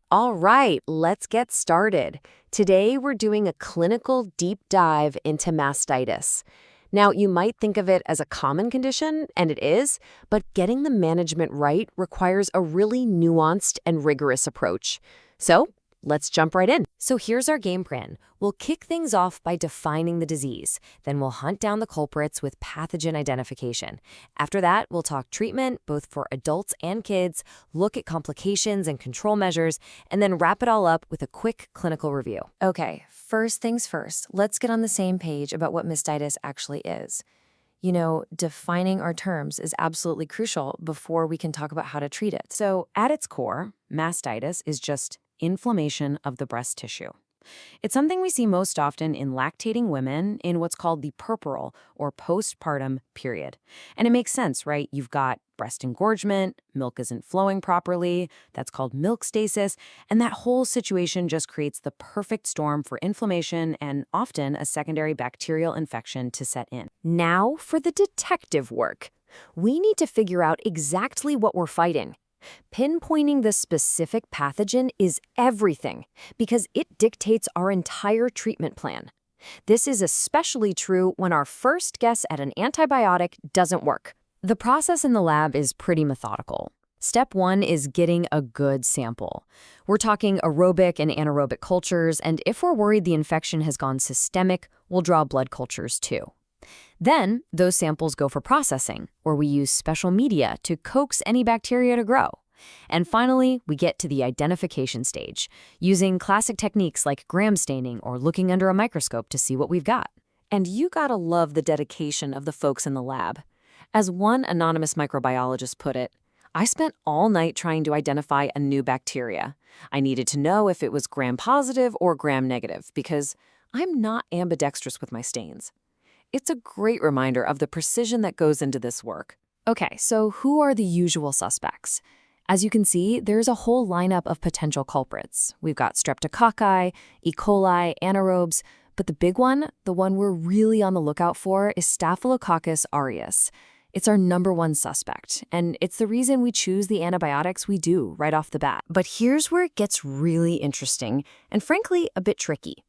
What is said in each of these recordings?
All right, let's get started. Today, we're doing a clinical deep dive into mastitis. Now, you might think of it as a common condition, and it is, but getting the management right requires a really nuanced and rigorous approach. So, let's jump right in. So here's our game plan. We'll kick things off by defining the disease. Then we'll hunt down the culprits with pathogen identification. After that, we'll talk treatment, both for adults and kids, look at complications and control measures, and then wrap it all up with a quick clinical review. Okay, first things first, let's get on the same page about what mastitis actually is. You know, defining our terms is absolutely crucial before we can talk about how to treat it. So at its core, mastitis is just inflammation of the breast tissue. It's something we see most often in lactating women in what's called the puerperal or postpartum period. And it makes sense, right? You've got breast engorgement, milk isn't flowing properly, that's called milk stasis, and that whole situation just creates the perfect storm for inflammation and often a secondary bacterial infection to set in. Now for the detective work. We need to figure out exactly what we're fighting. Pinpointing the specific pathogen is everything because it dictates our entire treatment plan. This is especially true when our first guess at an antibiotic doesn't work. The process in the lab is pretty methodical. Step 1 is getting a good sample. We're talking aerobic and anaerobic cultures, and if we're worried the infection has gone systemic, we'll draw blood cultures too. Then, those samples go for processing, where we use special media to coax any bacteria to grow. And finally, we get to the identification stage, using classic techniques like gram staining or looking under a microscope to see what we've got. And you gotta love the dedication of the folks in the lab. As one anonymous microbiologist put it, I spent all night trying to identify a new bacteria. I needed to know if it was gram-positive or gram-negative because I'm not ambidextrous with my stains. It's a great reminder of the precision that goes into this work. Okay, so who are the usual suspects? As you can see, there's a whole lineup of potential culprits. We've got streptococci, E. coli, anaerobes, but the big one, the one we're really on the lookout for, is Staphylococcus aureus. It's our #1 suspect, and it's the reason we choose the antibiotics we do right off the bat. But here's where it gets really interesting, and frankly, a bit tricky.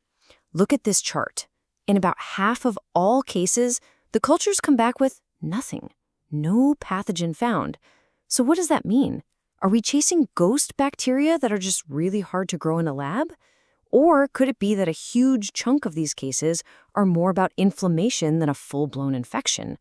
Look at this chart. In about half of all cases, the cultures come back with nothing. No pathogen found. So what does that mean? Are we chasing ghost bacteria that are just really hard to grow in a lab? Or could it be that a huge chunk of these cases are more about inflammation than a full-blown infection?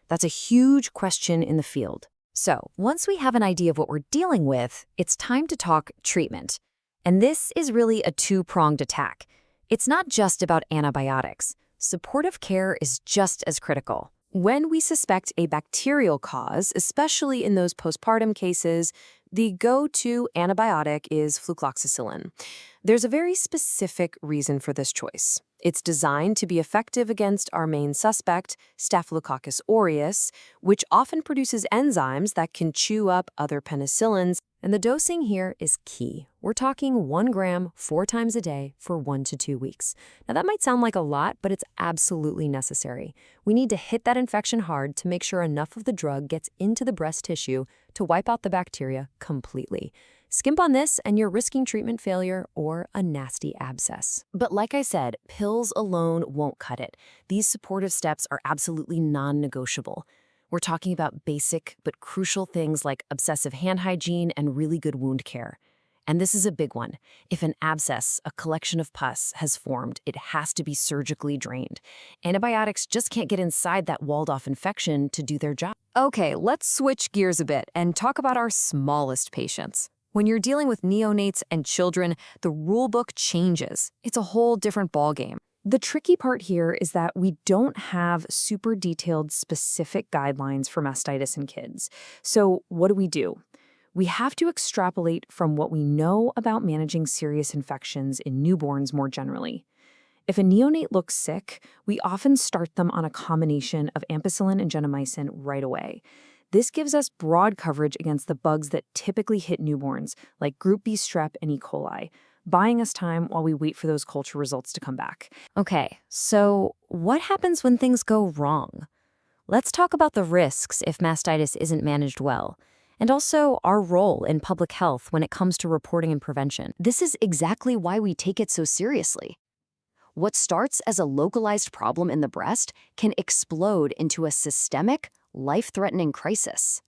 That's a huge question in the field. So once we have an idea of what we're dealing with, it's time to talk treatment. And this is really a two-pronged attack. It's not just about antibiotics. Supportive care is just as critical. When we suspect a bacterial cause, especially in those postpartum cases, the go-to antibiotic is flucloxacillin. There's a very specific reason for this choice. It's designed to be effective against our main suspect, Staphylococcus aureus, which often produces enzymes that can chew up other penicillins, and the dosing here is key. We're talking 1 gram 4 times a day for 1 to 2 weeks. Now that might sound like a lot, but it's absolutely necessary. We need to hit that infection hard to make sure enough of the drug gets into the breast tissue to wipe out the bacteria completely. Skimp on this and you're risking treatment failure or a nasty abscess. But like I said, pills alone won't cut it. These supportive steps are absolutely non-negotiable. We're talking about basic but crucial things like obsessive hand hygiene and really good wound care. And this is a big one. If an abscess, a collection of pus, has formed, it has to be surgically drained. Antibiotics just can't get inside that walled-off infection to do their job. Okay, let's switch gears a bit and talk about our smallest patients. When you're dealing with neonates and children, the rulebook changes. It's a whole different ballgame. The tricky part here is that we don't have super detailed, specific guidelines for mastitis in kids. So what do? We have to extrapolate from what we know about managing serious infections in newborns more generally. If a neonate looks sick, we often start them on a combination of ampicillin and gentamicin right away. This gives us broad coverage against the bugs that typically hit newborns, like Group B strep and E. coli, buying us time while we wait for those culture results to come back. Okay, so what happens when things go wrong? Let's talk about the risks if mastitis isn't managed well. and also our role in public health when it comes to reporting and prevention. This is exactly why we take it so seriously. What starts as a localized problem in the breast can explode into a systemic, life-threatening crisis.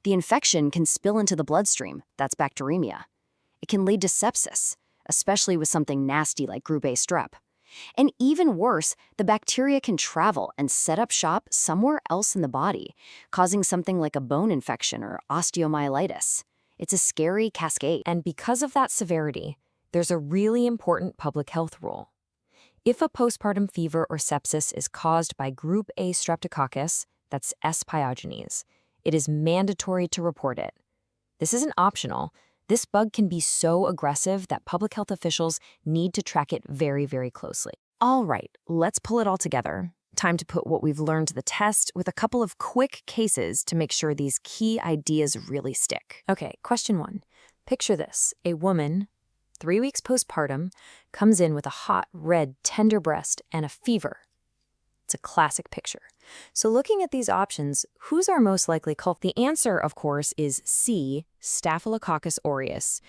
The infection can spill into the bloodstream, that's bacteremia. It can lead to sepsis, especially with something nasty like group A strep. And even worse, the bacteria can travel and set up shop somewhere else in the body, causing something like a bone infection or osteomyelitis. It's a scary cascade. And because of that severity, there's a really important public health rule. If a postpartum fever or sepsis is caused by group A streptococcus, that's S. pyogenes, it is mandatory to report it. This isn't optional. This bug can be so aggressive that public health officials need to track it very, very closely. All right, let's pull it all together. Time to put what we've learned to the test with a couple of quick cases to make sure these key ideas really stick. Okay, question 1. Picture this. A woman, 3 weeks postpartum, comes in with a hot, red, tender breast and a fever. It's a classic picture. So looking at these options, who's our most likely culprit? The answer, of course, is C, Staphylococcus aureus.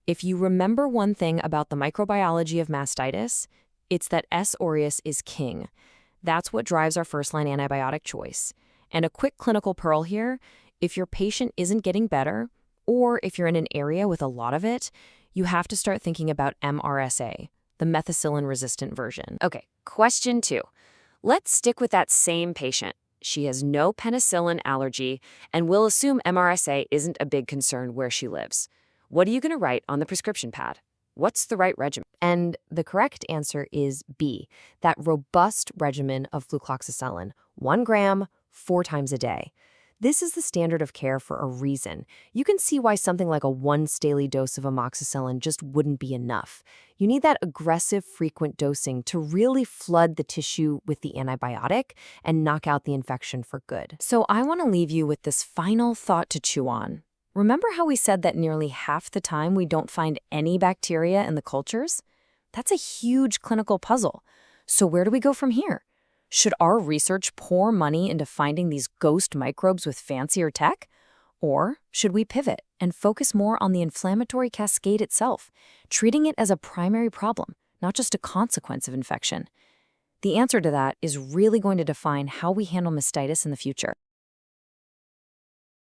If you remember one thing about the microbiology of mastitis, it's that S. aureus is king. That's what drives our first-line antibiotic choice. And a quick clinical pearl here, if your patient isn't getting better, or if you're in an area with a lot of it, you have to start thinking about MRSA, the methicillin-resistant version. Okay, question 2. Let's stick with that same patient. She has no penicillin allergy, and we'll assume MRSA isn't a big concern where she lives. What are you going to write on the prescription pad? What's the right regimen? And the correct answer is B, that robust regimen of flucloxacillin, 1 gram, 4 times a day. This is the standard of care for a reason. You can see why something like a once daily dose of amoxicillin just wouldn't be enough. You need that aggressive, frequent dosing to really flood the tissue with the antibiotic and knock out the infection for good. So I want to leave you with this final thought to chew on. Remember how we said that nearly half the time we don't find any bacteria in the cultures? That's a huge clinical puzzle. So where do we go from here? Should our research pour money into finding these ghost microbes with fancier tech? Or should we pivot and focus more on the inflammatory cascade itself, treating it as a primary problem, not just a consequence of infection? The answer to that is really going to define how we handle mastitis in the future.